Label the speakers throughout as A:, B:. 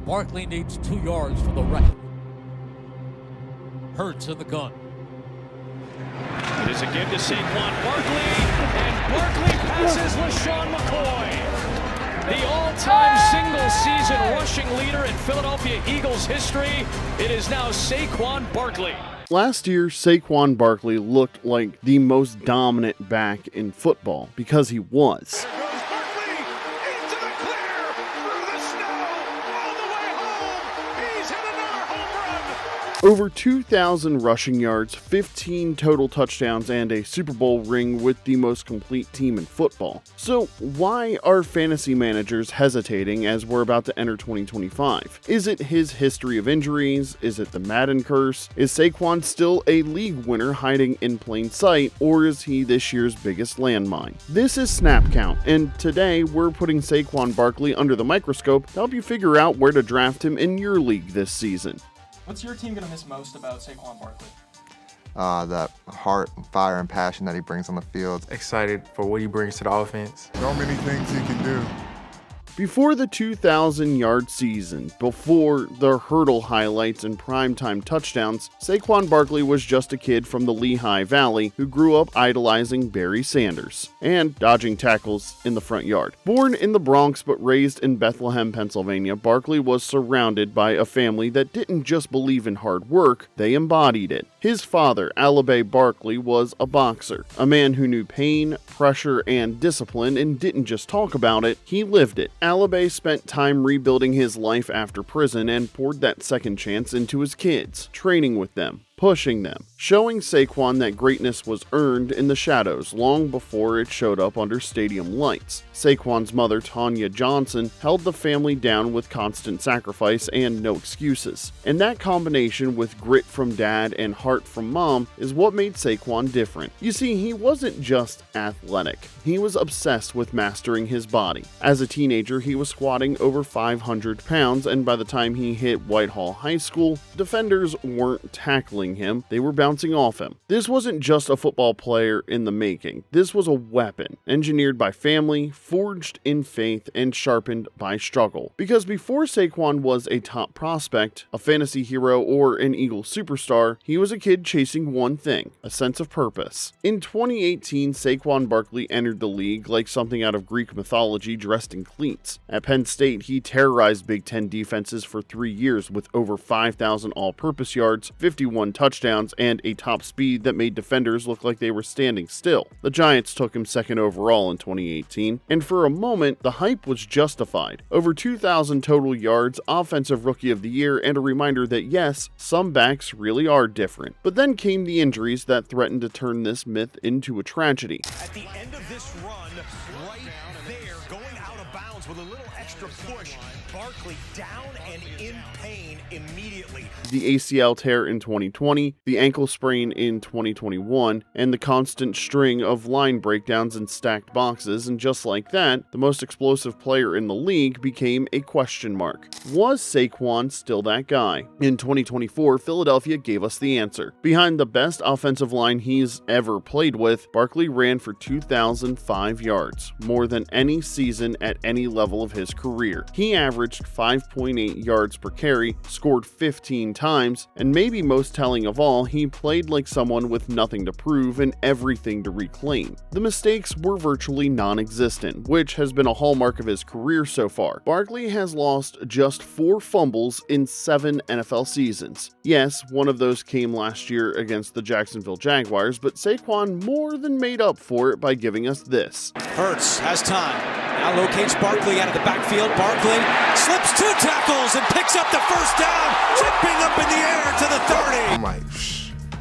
A: Barkley needs 2 yards for the record. Hurts in the gun.
B: It is a give to Saquon Barkley, and Barkley passes LaShawn McCoy. The all-time single-season rushing leader in Philadelphia Eagles history. It is now Saquon Barkley.
C: Last year, Saquon Barkley looked like the most dominant back in football because he was. Over 2,000 rushing yards, 15 total touchdowns, and a Super Bowl ring with the most complete team in football. So why are fantasy managers hesitating as we're about to enter 2025? Is it his history of injuries? Is it the Madden curse? Is Saquon still a league winner hiding in plain sight, or is he this year's biggest landmine? This is Snap Count, and today we're putting Saquon Barkley under the microscope to help you figure out where to draft him in your league this season.
D: What's your team going to miss most about Saquon Barkley?
E: That heart, fire, and passion that he brings on the field.
F: Excited for what he brings to the offense.
G: So many things he can do.
C: Before the 2,000-yard season, before the hurdle highlights and primetime touchdowns, Saquon Barkley was just a kid from the Lehigh Valley who grew up idolizing Barry Sanders and dodging tackles in the front yard. Born in the Bronx but raised in Bethlehem, Pennsylvania, Barkley was surrounded by a family that didn't just believe in hard work, they embodied it. His father, Alibay Barkley, was a boxer, a man who knew pain, pressure, and discipline and didn't just talk about it, he lived it. Alibay spent time rebuilding his life after prison and poured that second chance into his kids, training with them, pushing them, showing Saquon that greatness was earned in the shadows long before it showed up under stadium lights. Saquon's mother, Tanya Johnson, held the family down with constant sacrifice and no excuses. And that combination with grit from dad and heart from mom is what made Saquon different. You see, he wasn't just athletic. He was obsessed with mastering his body. As a teenager, he was squatting over 500 pounds, and by the time he hit Whitehall High School, defenders weren't tackling him, they were bouncing off him. This wasn't just a football player in the making. This was a weapon, engineered by family, forged in faith, and sharpened by struggle. Because before Saquon was a top prospect, a fantasy hero, or an Eagle superstar, he was a kid chasing one thing, a sense of purpose. In 2018, Saquon Barkley entered the league like something out of Greek mythology dressed in cleats. At Penn State, he terrorized Big Ten defenses for 3 years with over 5,000 all-purpose yards, 51 touchdowns, and a top speed that made defenders look like they were standing still. The Giants took him second overall in 2018, and for a moment, the hype was justified. Over 2,000 total yards, Offensive Rookie of the Year, and a reminder that yes, some backs really are different. But then came the injuries that threatened to turn this myth into a tragedy.
H: At the end of this run, right there, going out of bounds with a little extra push, Barkley down and in pain immediately.
C: The ACL tear in 2020, the ankle sprain in 2021, and the constant string of line breakdowns and stacked boxes, and just like that, the most explosive player in the league became a question mark. Was Saquon still that guy? In 2024, Philadelphia gave us the answer. Behind the best offensive line he's ever played with, Barkley ran for 2,005 yards, more than any season at any level of his career. He averaged 5.8 yards per carry, scored 15 times, and maybe most telling of all, he played like someone with nothing to prove and everything to reclaim. The mistakes were virtually non-existent, which has been a hallmark of his career so far. Barkley has lost just 4 fumbles in 7 NFL seasons. Yes, one of those came last year against the Jacksonville Jaguars, but Saquon more than made up for it by giving us this.
H: Hurts has time. Now locates Barkley out of the backfield. Barkley slips 2 tackles and picks up the first down, tipping up in the air to the 30.
F: I'm like,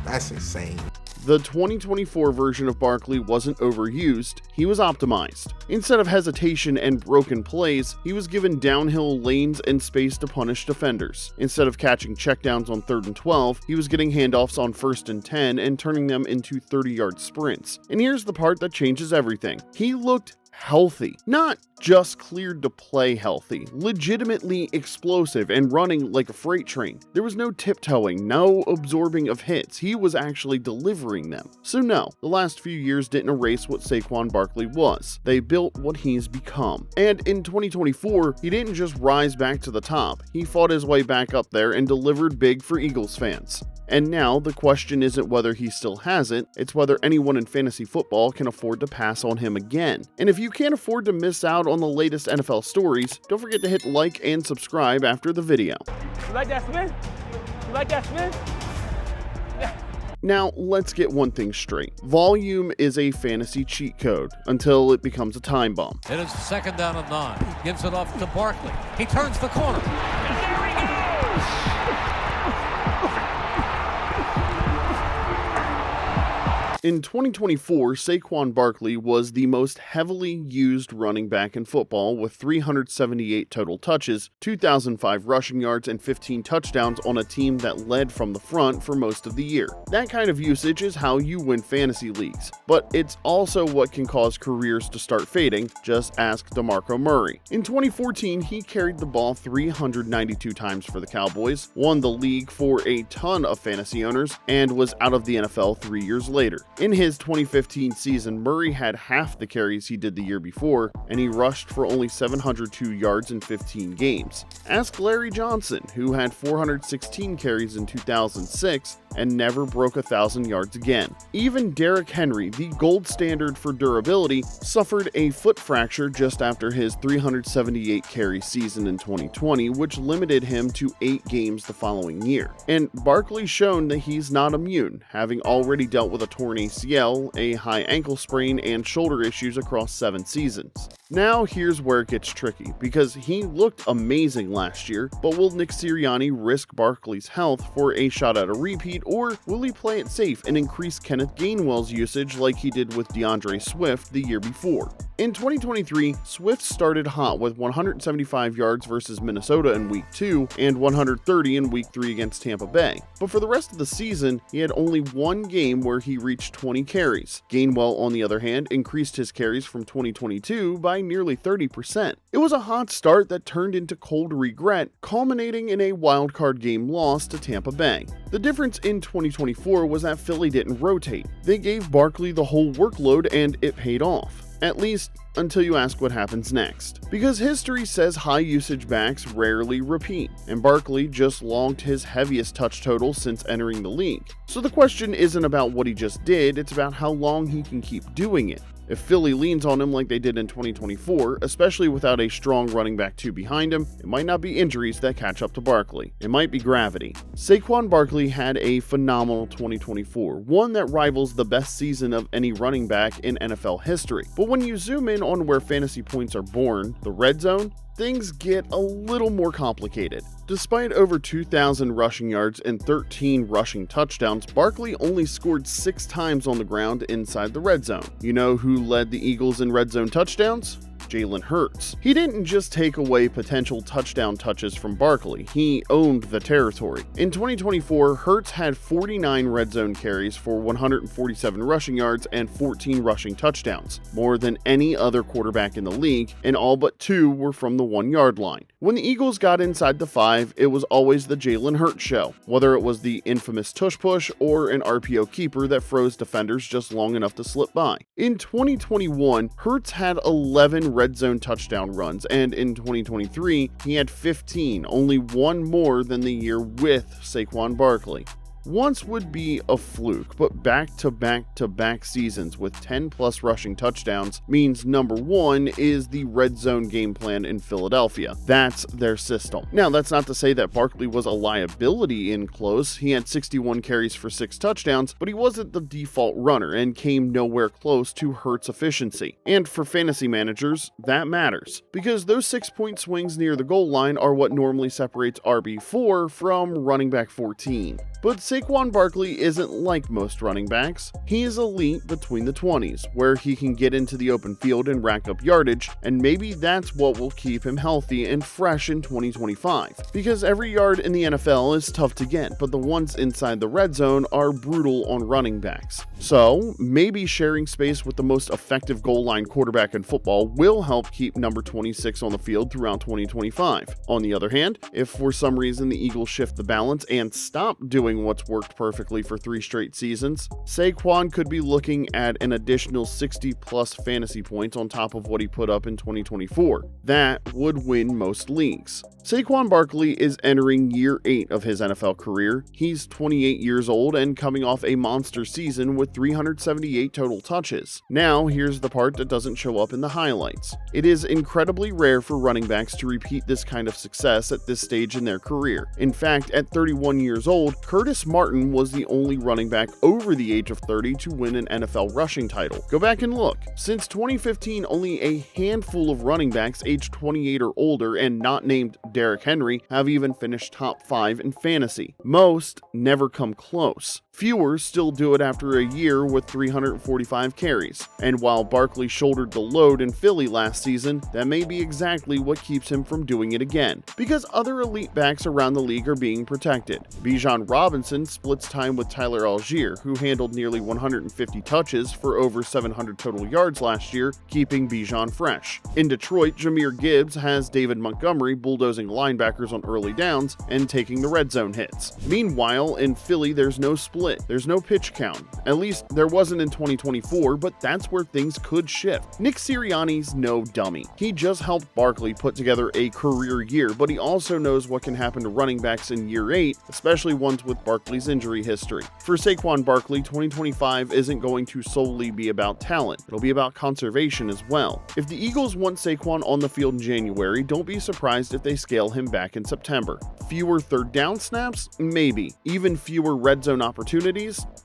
F: that's insane.
C: The 2024 version of Barkley wasn't overused, he was optimized. Instead of hesitation and broken plays, he was given downhill lanes and space to punish defenders. Instead of catching checkdowns on 3rd and 12, he was getting handoffs on 1st and 10 and turning them into 30-yard sprints. And here's the part that changes everything. He looked healthy. Not just cleared to play healthy, legitimately explosive and running like a freight train. There was no tiptoeing, no absorbing of hits. He was actually delivering them. So no, the last few years didn't erase what Saquon Barkley was. They built what he's become. And in 2024, he didn't just rise back to the top. He fought his way back up there and delivered big for Eagles fans. And now the question isn't whether he still has it, it's whether anyone in fantasy football can afford to pass on him again. And if you can't afford to miss out on the latest NFL stories, don't forget to hit like and subscribe after the video.
G: You like that spin? You like that spin?
C: Now, let's get one thing straight. Volume is a fantasy cheat code until it becomes a time bomb.
A: It is 2nd down and 9. He gives it off to Barkley. He turns the corner.
G: And there he goes!
C: In 2024, Saquon Barkley was the most heavily used running back in football with 378 total touches, 2,005 rushing yards, and 15 touchdowns on a team that led from the front for most of the year. That kind of usage is how you win fantasy leagues, but it's also what can cause careers to start fading. Just ask DeMarco Murray. In 2014, he carried the ball 392 times for the Cowboys, won the league for a ton of fantasy owners, and was out of the NFL 3 years later. In his 2015 season, Murray had half the carries he did the year before, and he rushed for only 702 yards in 15 games. Ask Larry Johnson, who had 416 carries in 2006 and never broke 1,000 yards again. Even Derrick Henry, the gold standard for durability, suffered a foot fracture just after his 378 carry season in 2020, which limited him to 8 games the following year. And Barkley's shown that he's not immune, having already dealt with a torn ACL, a high ankle sprain, and shoulder issues across 7 seasons. Now here's where it gets tricky, because he looked amazing last year, but will Nick Sirianni risk Barkley's health for a shot at a repeat, or will he play it safe and increase Kenneth Gainwell's usage like he did with DeAndre Swift the year before? In 2023, Swift started hot with 175 yards versus Minnesota in Week 2 and 130 in Week 3 against Tampa Bay. But for the rest of the season, he had only one game where he reached 20 carries. Gainwell, on the other hand, increased his carries from 2022 by nearly 30%. It was a hot start that turned into cold regret, culminating in a wildcard game loss to Tampa Bay. The difference in 2024 was that Philly didn't rotate. They gave Barkley the whole workload and it paid off. At least until you ask what happens next. Because history says high usage backs rarely repeat, and Barkley just logged his heaviest touch total since entering the league. So the question isn't about what he just did, it's about how long he can keep doing it. If Philly leans on him like they did in 2024, especially without a strong running back 2 behind him, it might not be injuries that catch up to Barkley. It might be gravity. Saquon Barkley had a phenomenal 2024, one that rivals the best season of any running back in NFL history. But when you zoom in on where fantasy points are born, the red zone, things get a little more complicated. Despite over 2,000 rushing yards and 13 rushing touchdowns, Barkley only scored 6 times on the ground inside the red zone. You know who led the Eagles in red zone touchdowns? Jalen Hurts. He didn't just take away potential touchdown touches from Barkley, he owned the territory. In 2024, Hurts had 49 red zone carries for 147 rushing yards and 14 rushing touchdowns, more than any other quarterback in the league, and all but 2 were from the 1-yard line. When the Eagles got inside the 5, it was always the Jalen Hurts show, whether it was the infamous tush push or an RPO keeper that froze defenders just long enough to slip by. In 2021, Hurts had 11 red zone touchdown runs, and in 2023, he had 15, only one more than the year with Saquon Barkley. Once would be a fluke, but back-to-back-to-back seasons with 10-plus rushing touchdowns means number 1 is the red zone game plan in Philadelphia. That's their system. Now, that's not to say that Barkley was a liability in close. He had 61 carries for 6 touchdowns, but he wasn't the default runner and came nowhere close to Hurts' efficiency. And for fantasy managers, that matters, because those 6-point swings near the goal line are what normally separates RB4 from running back 14. But Saquon Barkley isn't like most running backs. He is elite between the 20s, where he can get into the open field and rack up yardage, and maybe that's what will keep him healthy and fresh in 2025. Because every yard in the NFL is tough to get, but the ones inside the red zone are brutal on running backs. So, maybe sharing space with the most effective goal line quarterback in football will help keep number 26 on the field throughout 2025. On the other hand, if for some reason the Eagles shift the balance and stop doing what's worked perfectly for 3 straight seasons, Saquon could be looking at an additional 60+ fantasy points on top of what he put up in 2024. That would win most leagues. Saquon Barkley is entering year 8 of his NFL career. He's 28 years old and coming off a monster season with 378 total touches. Now, here's the part that doesn't show up in the highlights. It is incredibly rare for running backs to repeat this kind of success at this stage in their career. In fact, at 31 years old, Curtis Martin was the only running back over the age of 30 to win an NFL rushing title. Go back and look. Since 2015, only a handful of running backs aged 28 or older and not named Derrick Henry have even finished top 5 in fantasy. Most never come close. Fewer still do it after a year with 345 carries. And while Barkley shouldered the load in Philly last season, that may be exactly what keeps him from doing it again. Because other elite backs around the league are being protected. Bijan Robinson splits time with Tyler Algier, who handled nearly 150 touches for over 700 total yards last year, keeping Bijan fresh. In Detroit, Jahmyr Gibbs has David Montgomery bulldozing linebackers on early downs and taking the red zone hits. Meanwhile, in Philly, there's no split. There's no pitch count. At least there wasn't in 2024, but that's where things could shift. Nick Sirianni's no dummy. He just helped Barkley put together a career year, but he also knows what can happen to running backs in year 8, especially ones with Barkley's injury history. For Saquon Barkley, 2025 isn't going to solely be about talent. It'll be about conservation as well. If the Eagles want Saquon on the field in January, don't be surprised if they scale him back in September. Fewer third down snaps? Maybe. Even fewer red zone opportunities?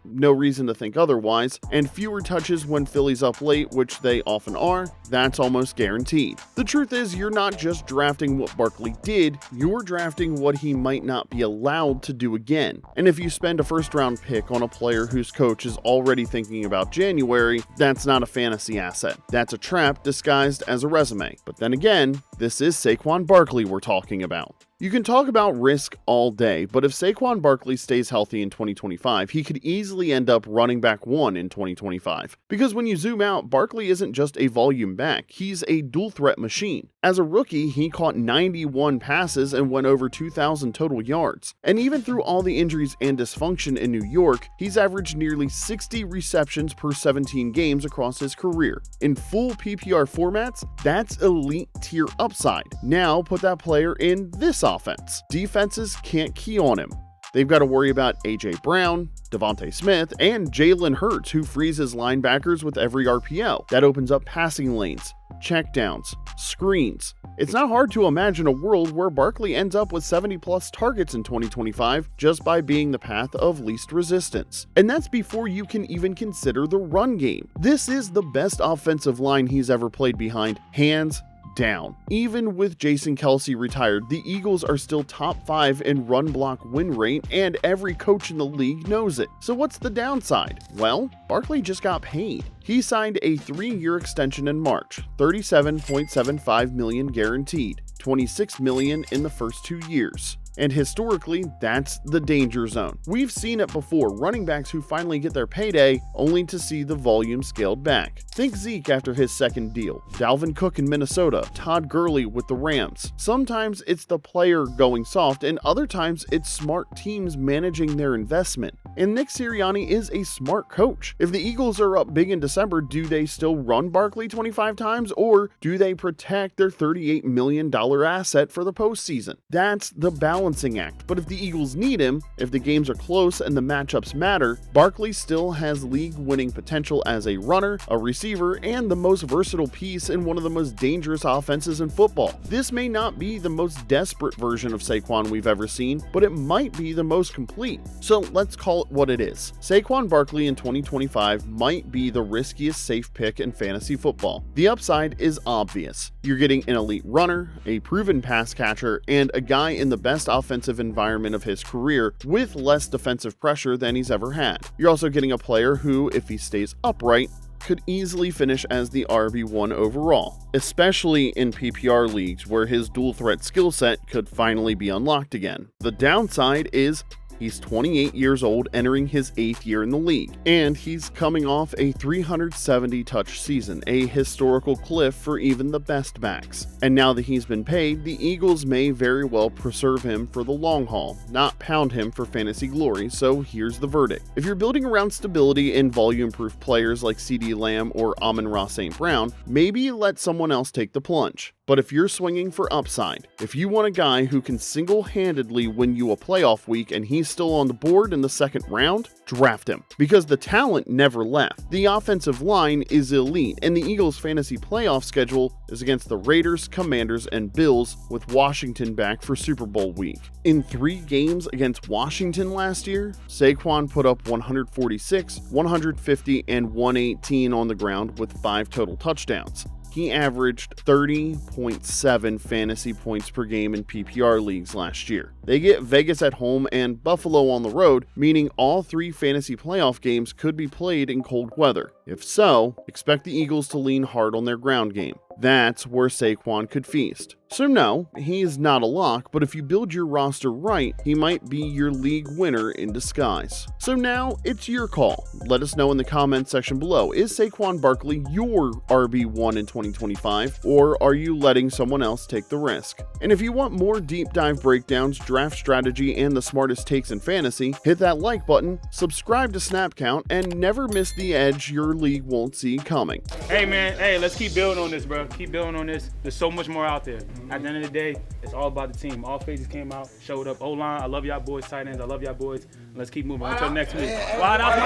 C: No reason to think otherwise. And fewer touches when Philly's up late, which they often are? That's almost guaranteed. The truth is, you're not just drafting what Barkley did, you're drafting what he might not be allowed to do again. And if you spend a first-round pick on a player whose coach is already thinking about January, that's not a fantasy asset. That's a trap disguised as a resume. But then again, this is Saquon Barkley we're talking about. You can talk about risk all day, but if Saquon Barkley stays healthy in 2025, he could easily end up running back 1 in 2025. Because when you zoom out, Barkley isn't just a volume back, he's a dual threat machine. As a rookie, he caught 91 passes and went over 2,000 total yards. And even through all the injuries and dysfunction in New York, he's averaged nearly 60 receptions per 17 games across his career. In full PPR formats, that's elite tier upside. Now put that player in this offense. Defenses can't key on him. They've got to worry about A.J. Brown, Devontae Smith, and Jalen Hurts, who freezes linebackers with every RPO. That opens up passing lanes, checkdowns, screens. It's not hard to imagine a world where Barkley ends up with 70+ targets in 2025 just by being the path of least resistance. And that's before you can even consider the run game. This is the best offensive line he's ever played behind, hands down. Even with Jason Kelce retired, the Eagles are still top 5 in run block win rate, and every coach in the league knows it. So what's the downside? Well, Barkley just got paid. He signed a 3-year extension in March, $37.75 million guaranteed, $26 million in the first 2 years. And historically, that's the danger zone. We've seen it before, running backs who finally get their payday only to see the volume scaled back. Think Zeke after his second deal, Dalvin Cook in Minnesota, Todd Gurley with the Rams. Sometimes it's the player going soft, and other times it's smart teams managing their investment. And Nick Sirianni is a smart coach. If the Eagles are up big in December, do they still run Barkley 25 times, or do they protect their $38 million asset for the postseason? That's the balancing act. But if the Eagles need him, if the games are close and the matchups matter, Barkley still has league-winning potential as a runner, a receiver, and the most versatile piece in one of the most dangerous offenses in football. This may not be the most desperate version of Saquon we've ever seen, but it might be the most complete. So let's call call it what it is. Saquon Barkley in 2025 might be the riskiest safe pick in fantasy football. The upside is obvious. You're getting an elite runner, a proven pass catcher, and a guy in the best offensive environment of his career with less defensive pressure than he's ever had. You're also getting a player who, if he stays upright, could easily finish as the RB1 overall, especially in PPR leagues where his dual threat skill set could finally be unlocked again. The downside is he's 28 years old, entering his 8th year in the league, and he's coming off a 370 touch season, a historical cliff for even the best backs. And now that he's been paid, the Eagles may very well preserve him for the long haul, not pound him for fantasy glory, so here's the verdict. If you're building around stability and volume-proof players like CeeDee Lamb or Amon-Ra St. Brown, maybe let someone else take the plunge. But if you're swinging for upside, if you want a guy who can single-handedly win you a playoff week and he's still on the board in the second round, draft him. Because the talent never left. The offensive line is elite, and the Eagles' fantasy playoff schedule is against the Raiders, Commanders, and Bills, with Washington back for Super Bowl week. In 3 games against Washington last year, Saquon put up 146, 150, and 118 on the ground with 5 total touchdowns. He averaged 30.7 fantasy points per game in PPR leagues last year. They get Vegas at home and Buffalo on the road, meaning all 3 fantasy playoff games could be played in cold weather. If so, expect the Eagles to lean hard on their ground game. That's where Saquon could feast. So no, he is not a lock, but if you build your roster right, he might be your league winner in disguise. So now, it's your call. Let us know in the comments section below, is Saquon Barkley your RB1 in 2025, or are you letting someone else take the risk? And if you want more deep dive breakdowns, draft strategy, and the smartest takes in fantasy, hit that like button, subscribe to SnapCount, and never miss the edge your league won't see coming.
G: Hey, man. Hey, let's keep building on this, bro. Keep building on this. There's so much more out there. At the end of the day, it's all about the team. All phases came out, showed up. O-line, I love y'all boys. Tight ends, I love y'all boys. Let's keep moving. Until next week. Wide out.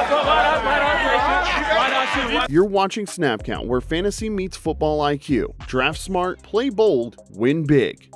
C: You're watching SnapCount, where fantasy meets football IQ. Draft smart, play bold, win big.